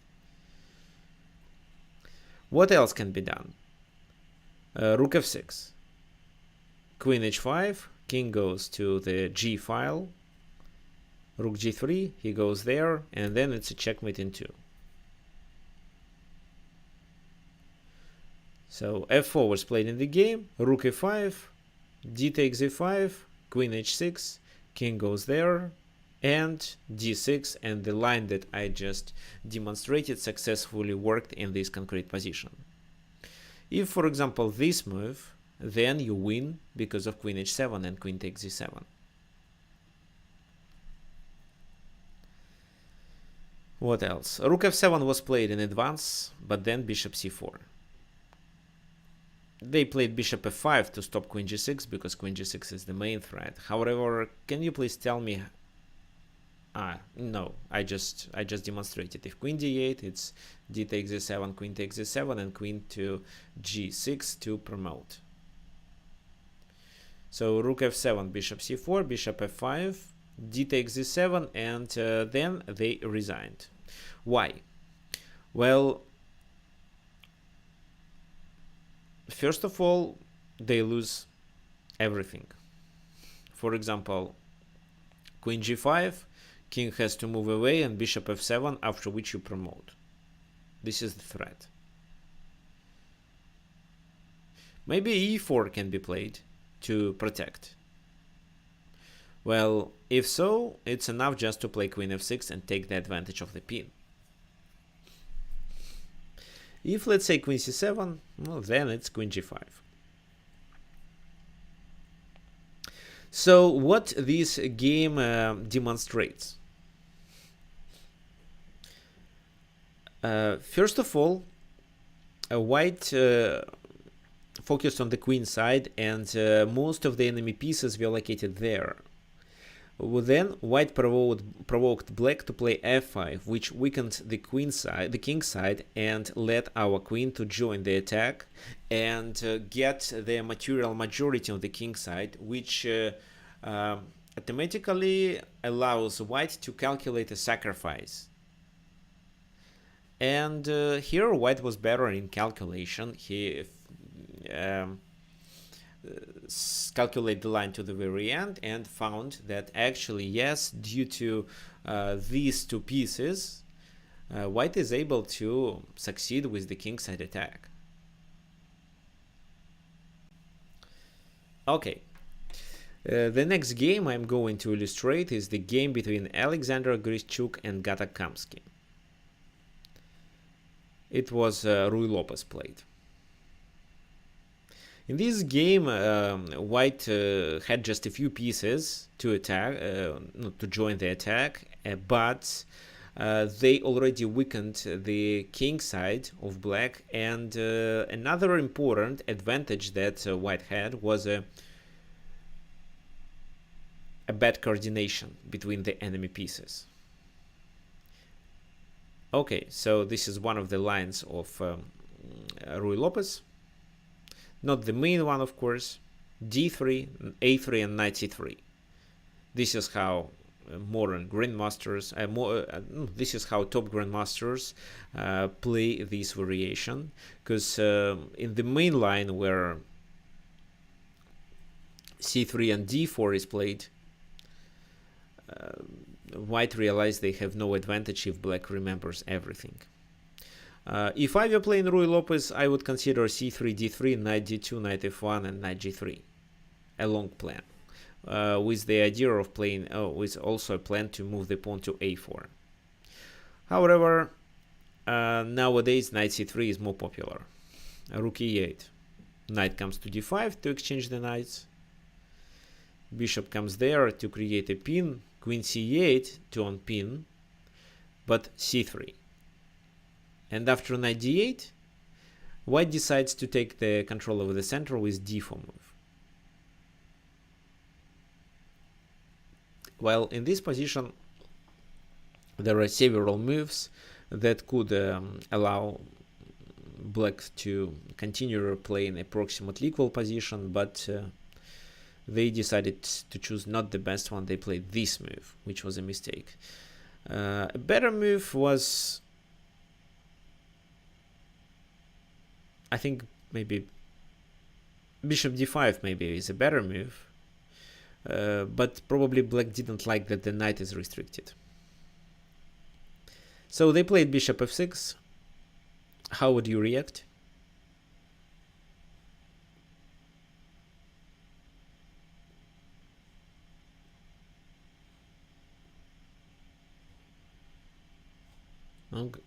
What else can be done? Rook f6, queen h5, king goes to the g file, rook g3, he goes there, and then it's a checkmate in 2. So f4 was played in the game, rook e5, d takes e5, queen h6, king goes there, and d6, and the line that I just demonstrated successfully worked in this concrete position. If, for example, this move, then you win because of queen h7 and queen takes e7. What else? Rook f7 was played in advance, but then bishop c4. They played bishop f5 to stop queen g6 because queen g6 is the main threat. However, can you please tell me No, I just demonstrated. If queen d8, it's d takes d7, queen takes d7, and queen to g6 to promote. So rook f7, bishop c4, bishop f5, d takes d7, and then they resigned. Why? Well, first of all, they lose everything. For example, queen g5, king has to move away, and bishop f7, after which you promote. This is the threat. Maybe e4 can be played to protect. Well, if so, it's enough just to play queen f6 and take the advantage of the pin. If, let's say, queen c7, well, then it's queen g5. So what this game demonstrates? First of all, white focused on the queen side, and most of the enemy pieces were located there. Then white provoked black to play f5, which weakened the king side, and led our queen to join the attack and get the material majority on the king side, which automatically allows white to calculate a sacrifice. And here white was better in calculation. He calculate the line to the very end and found that actually, yes, due to these two pieces, white is able to succeed with the kingside attack. Okay, the next game I'm going to illustrate is the game between Alexander Grishchuk and Gata Kamsky. It was Rui Lopez played. In this game, white had just a few pieces to attack, to join the attack, but they already weakened the king side of black. And another important advantage that white had was a bad coordination between the enemy pieces. Okay, so this is one of the lines of Rui Lopez. Not the main one, of course. d3, a3, and knight c3. This is how modern grandmasters, this is how top grandmasters play this variation. Because in the main line where c3 and d4 is played, white realized they have no advantage if black remembers everything. If I were playing Rui Lopez, I would consider c3, d3, knight d2, knight f1, and knight g3. A long plan. With the idea of playing, with also a plan to move the pawn to a4. However, nowadays knight c3 is more popular. Rook e8. Knight comes to d5 to exchange the knights. Bishop comes there to create a pin. Queen c8 to unpin, but c3. And after knight d8, white decides to take the control over the center with d4 move. While in this position, there are several moves that could allow black to continue playing approximately equal position, but they decided to choose not the best one. They played this move, which was a mistake. A better move was, I think, maybe bishop d5 maybe is a better move, but probably black didn't like that the knight is restricted. So they played bishop f6. How would you react?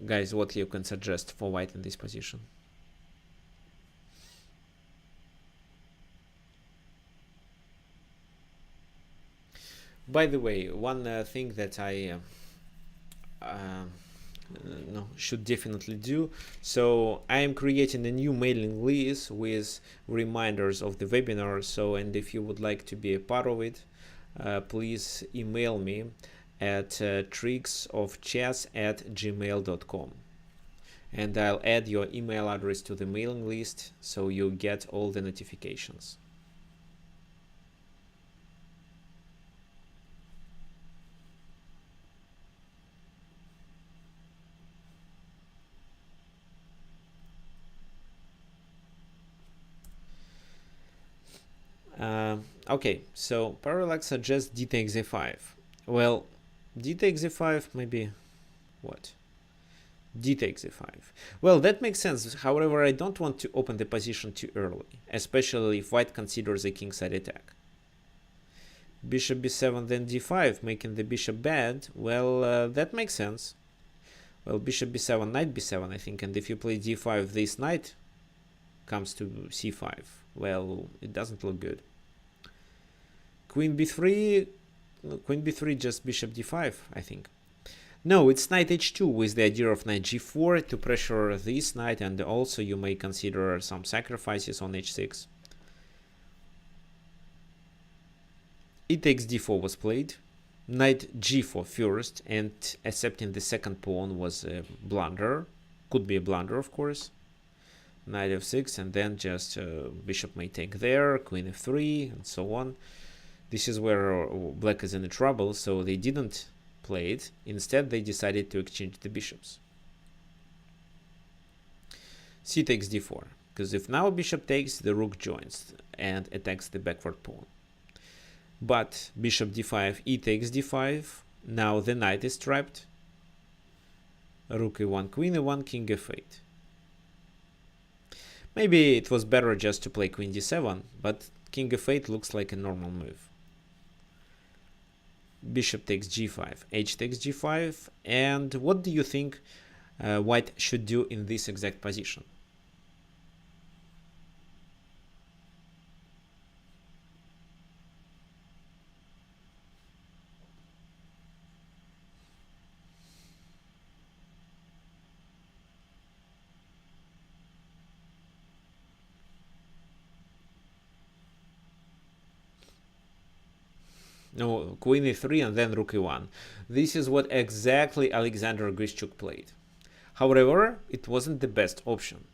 Guys, what you can suggest for white in this position? By the way, one thing that I should definitely do. So I am creating a new mailing list with reminders of the webinar. So, and if you would like to be a part of it, please email me at tricksofchess@gmail.com, and I'll add your email address to the mailing list so you get all the notifications. Okay, so Parallax suggests d takes a5. Well, d takes a5, maybe what? D takes a5. Well, that makes sense. However, I don't want to open the position too early, especially if white considers a kingside attack. Bishop b7, then d5, making the bishop bad. Well, that makes sense. Well, bishop b7, knight b7, I think, and if you play d5, this knight comes to c5. Well, it doesn't look good. Queen b3, just bishop d5, I think. No, it's knight h2 with the idea of knight g4 to pressure this knight, and also you may consider some sacrifices on h6. E takes d4 was played. Knight g4 first, and accepting the second pawn was a blunder. Could be a blunder, of course. Knight f6, and then just bishop may take there, queen f3, and so on. This is where black is in trouble, so they didn't play it. Instead, they decided to exchange the bishops. C takes d4, because if now bishop takes, the rook joins and attacks the backward pawn. But bishop d5, e takes d5. Now the knight is trapped. Rook e1, queen e1, king f8. Maybe it was better just to play queen d7, but king f8 looks like a normal move. Bishop takes g5, h takes g5, and what do you think white should do in this exact position? No, queen e3 and then rook e1. This is what exactly Alexander Grishchuk played. However, it wasn't the best option.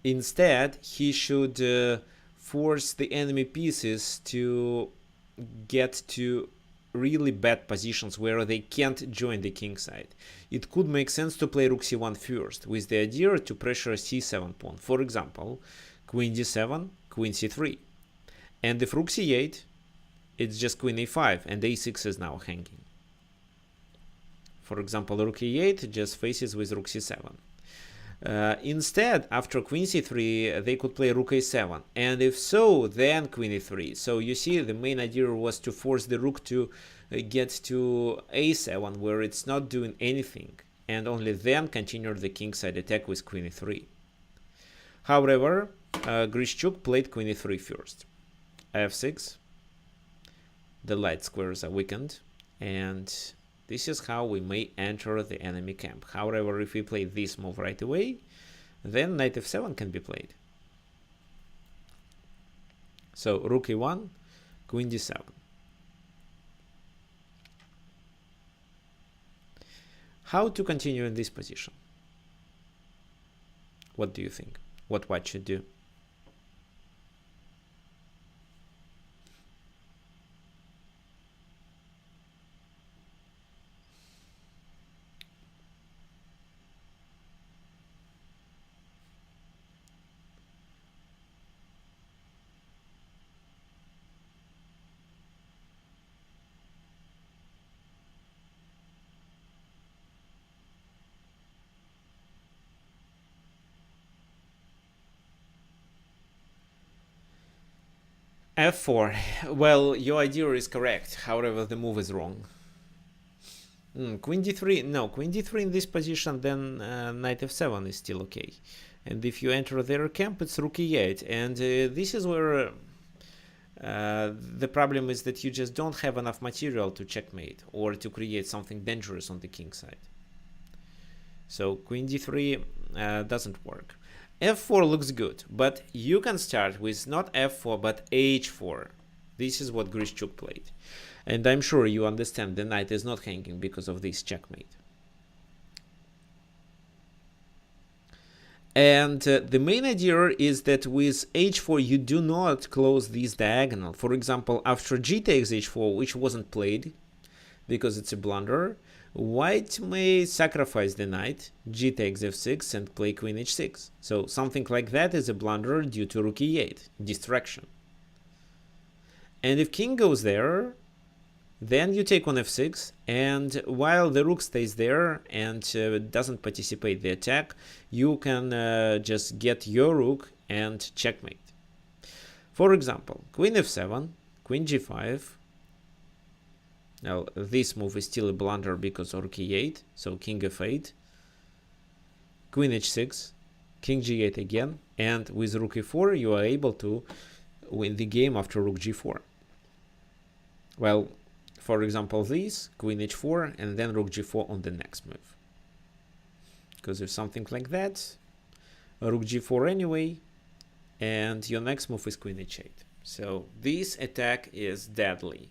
Instead, he should force the enemy pieces to get to really bad positions where they can't join the king side. It could make sense to play rook c1 first, with the idea to pressure c7 pawn. For example, queen d7, queen c3. And if rook c8, it's just queen a5, and a6 is now hanging. For example, rook e8 just faces with rook c7. Instead, after queen c3, they could play rook a7, and if so, then queen e3. So you see, the main idea was to force the rook to get to a7, where it's not doing anything, and only then continue the kingside attack with queen e3. However, Grishchuk played queen e3 first. f6. The light squares are weakened, and this is how we may enter the enemy camp. However, if we play this move right away, then knight f7 can be played. So rook e1, queen d7. How to continue in this position? What do you think? What white should do? f4. Well, your idea is correct. However, the move is wrong. Queen d3. No, queen d3 in this position, then knight f7 is still okay. And if you enter their camp, it's rook e8. And this is where the problem is that you just don't have enough material to checkmate or to create something dangerous on the king side. So queen d3 doesn't work. f4 looks good, but you can start with not f4 but h4. This is what Grishchuk played. And I'm sure you understand the knight is not hanging because of this checkmate. And the main idea is that with h4 you do not close this diagonal. For example, after g takes h4, which wasn't played because it's a blunder, white may sacrifice the knight, g takes f6, and play queen h6. So something like that is a blunder due to rook e8, distraction. And if king goes there, then you take on f6, and while the rook stays there and doesn't participate in the attack, you can just get your rook and checkmate. For example, queen f7, queen g5. Now this move is still a blunder because of rook e8, so king f8, queen h6, king g8 again, and with rook e4 you are able to win the game after rook g4. Well, for example, this, queen h4, and then rook g4 on the next move. Because if something like that, rook g4 anyway, and your next move is queen h8. So this attack is deadly.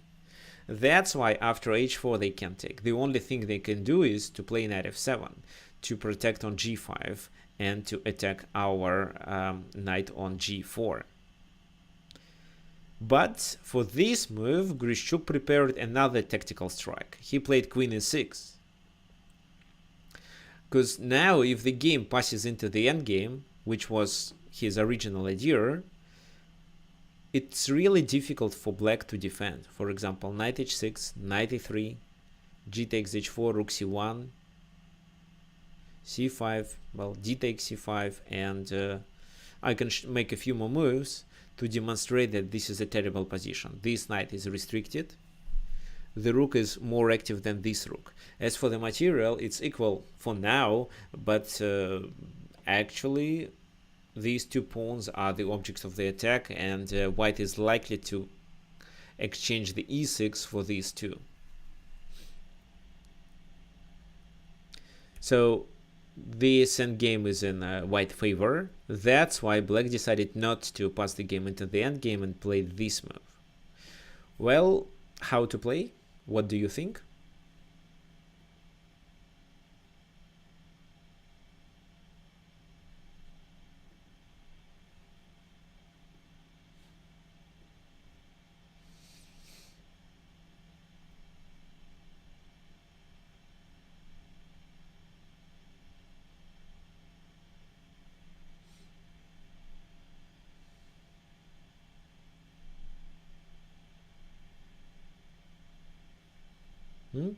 That's why after h4 they can't take. The only thing they can do is to play knight f7 to protect on g5 and to attack our knight on g4. But for this move, Grishchuk prepared another tactical strike. He played queen e6. Because now if the game passes into the endgame, which was his original idea, it's really difficult for black to defend. For example, knight h6, knight e3, g takes h4, rook c1, c5, well, d takes c5, and I can make a few more moves to demonstrate that this is a terrible position. This knight is restricted. The rook is more active than this rook. As for the material, it's equal for now, but actually these two pawns are the objects of the attack, and white is likely to exchange the e6 for these two. So this endgame is in white favor. That's why black decided not to pass the game into the endgame and play this move. Well, how to play? What do you think?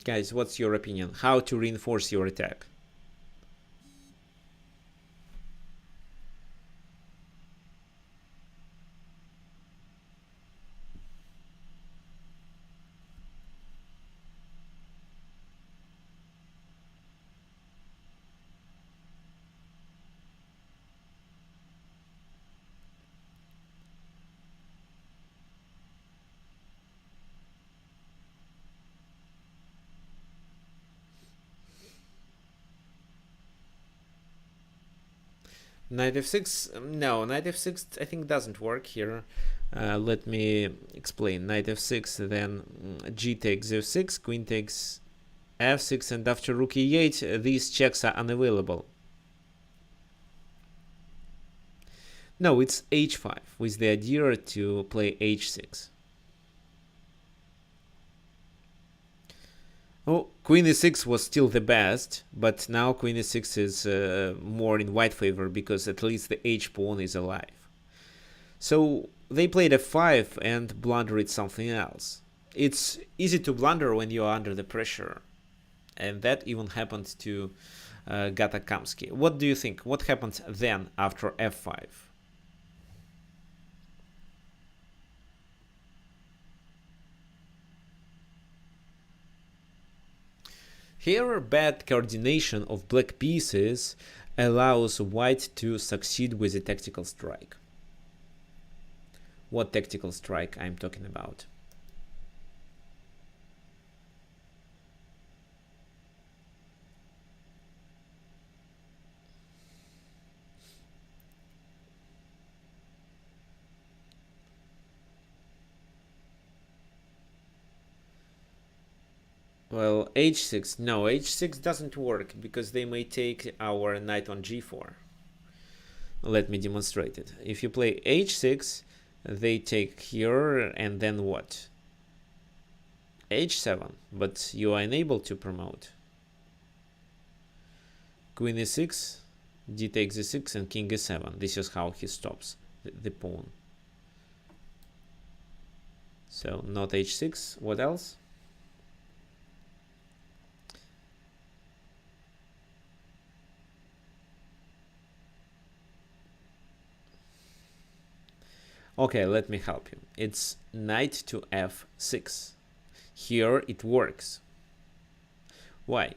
Guys, what's your opinion? How to reinforce your attack? Knight f6, no, knight f6 I think doesn't work here. Let me explain. Knight f6, then g takes f6, queen takes f6, and after rook e8 these checks are unavailable. No, it's h5 with the idea to play h6. Oh, queen e6 was still the best, but now queen e6 is more in white favor because at least the h pawn is alive. So they played f5 and blundered something else. It's easy to blunder when you are under the pressure, and that even happened to Gata Kamsky. What do you think? What happened then after f5? Here, bad coordination of black pieces allows white to succeed with a tactical strike. What tactical strike I'm talking about? Well, h6. No, h6 doesn't work because they may take our knight on g4. Let me demonstrate it. If you play h6, they take here, and then what? h7, but you are unable to promote. Queen e6, d takes e6, and king e7. This is how he stops the pawn. So not h6. What else? Okay, let me help you. It's knight to f6. Here it works. Why?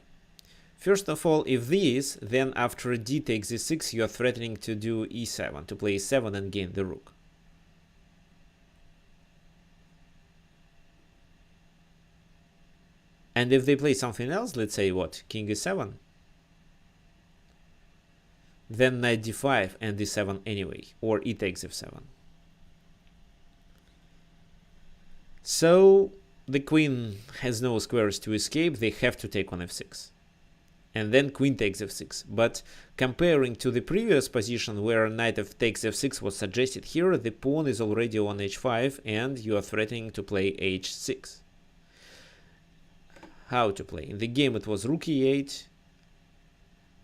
First of all, if this, then after d takes e6, you are threatening to do e7, to play e7 and gain the rook. And if they play something else, let's say what, king e7, then knight d5 and d7 anyway, or e takes f7. So the queen has no squares to escape, they have to take on f6. And then queen takes f6. But comparing to the previous position where knight takes f6 was suggested, here the pawn is already on h5 and you are threatening to play h6. How to play? In the game it was rook e8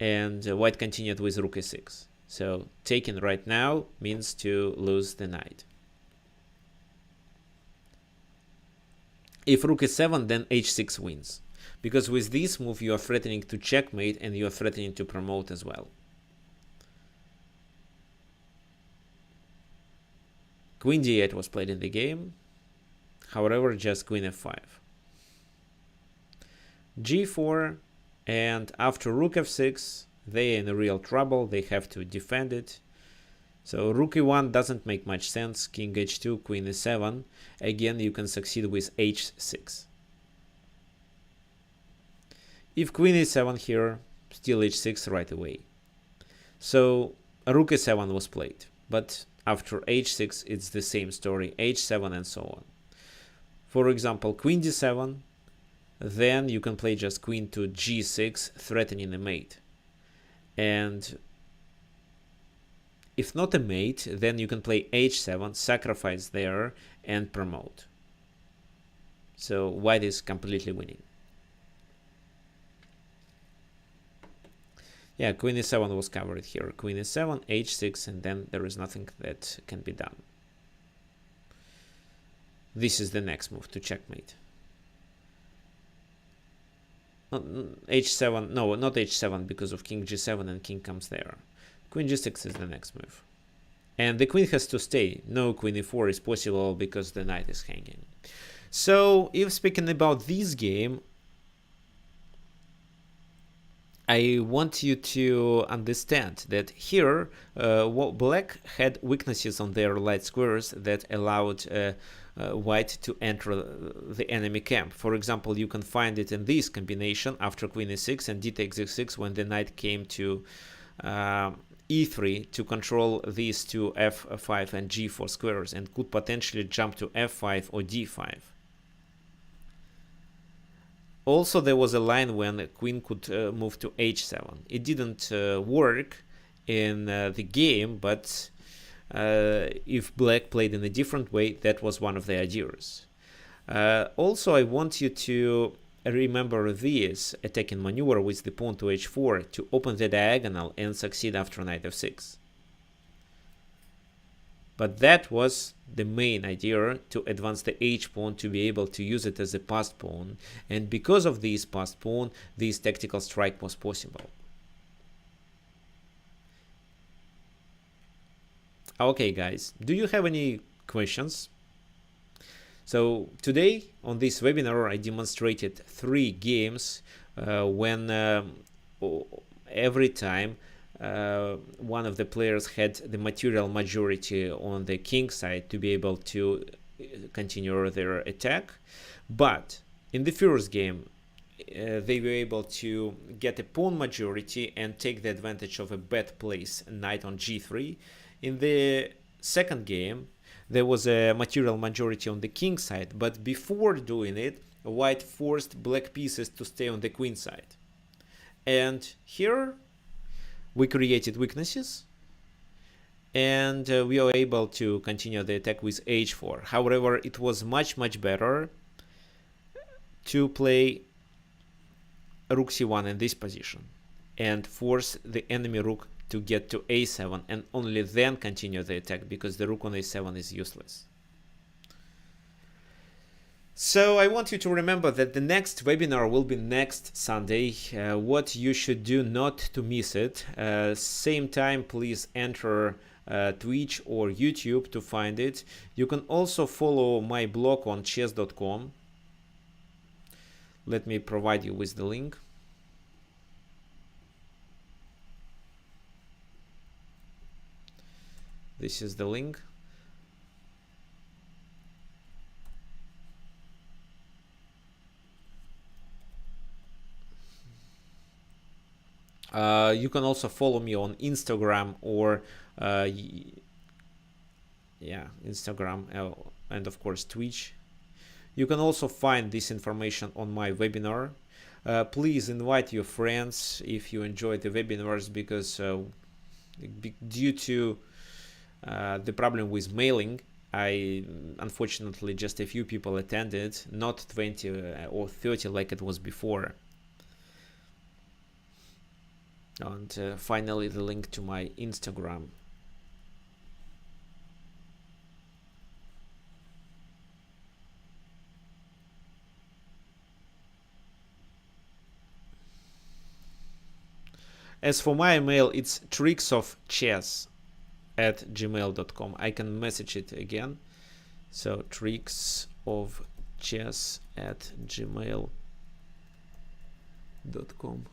and white continued with rook e6. So taking right now means to lose the knight. If rook e7, then h6 wins. Because with this move you are threatening to checkmate and you are threatening to promote as well. Queen d8 was played in the game. However, just queen f5. g4, and after rook f6, they are in real trouble. They have to defend it. So rook e1 doesn't make much sense. King h2, queen e7. Again, you can succeed with h6. If queen e7 here, still h6 right away. So rook e7 was played, but after h6 it's the same story, h7 and so on. For example, queen d7, then you can play just queen to g6, threatening a mate. And if not a mate, then you can play h7, sacrifice there, and promote. So white is completely winning. Yeah, queen e7 was covered here. Queen e7, h6, and then there is nothing that can be done. This is the next move to checkmate. H7, no, not h7 because of king g7 and king comes there. Queen g6 is the next move. And the queen has to stay. No queen e4 is possible because the knight is hanging. So if speaking about this game, I want you to understand that here black had weaknesses on their light squares that allowed white to enter the enemy camp. For example, you can find it in this combination after queen e6 and d takes e6 when the knight came to e3 to control these two f5 and g4 squares and could potentially jump to f5 or d5. Also, there was a line when the queen could move to h7. It didn't work in the game, but if black played in a different way, that was one of the ideas. Also, I want you to remember this attacking maneuver with the pawn to h4 to open the diagonal and succeed after knight f6. But that was the main idea, to advance the h-pawn to be able to use it as a passed pawn, and because of this passed pawn, this tactical strike was possible. Okay guys, do you have any questions? So today on this webinar I demonstrated 3 games when every time one of the players had the material majority on the king side to be able to continue their attack. But in the first game they were able to get a pawn majority and take the advantage of a bad place, knight on g3. In the second game there was a material majority on the king side, but before doing it white forced black pieces to stay on the queen side. And here we created weaknesses, and we are able to continue the attack with h4. However, it was much better to play rook c1 in this position and force the enemy rook to get to a7 and only then continue the attack, because the rook on a7 is useless. So I want you to remember that the next webinar will be next Sunday. What you should do not to miss it. Same time, please enter Twitch or YouTube to find it. You can also follow my blog on chess.com. Let me provide you with the link. This is the link. You can also follow me on Instagram or Instagram and of course Twitch. You can also find this information on my webinar. Please invite your friends if you enjoy the webinars, because due to the problem with mailing, unfortunately just a few people attended, not 20 or 30 like it was before. And finally, the link to my Instagram. As for my email, it's tricksofchess@gmail.com. I can message it again. So tricksofchess@gmail.com.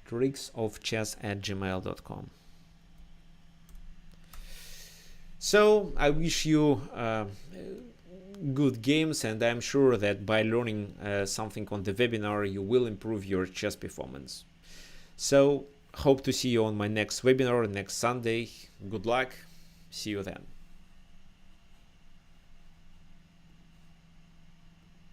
tricksofchess@gmail.com. So I wish you good games, and I'm sure that by learning something on the webinar you will improve your chess performance. So hope to see you on my next webinar next Sunday. Good luck. See you then.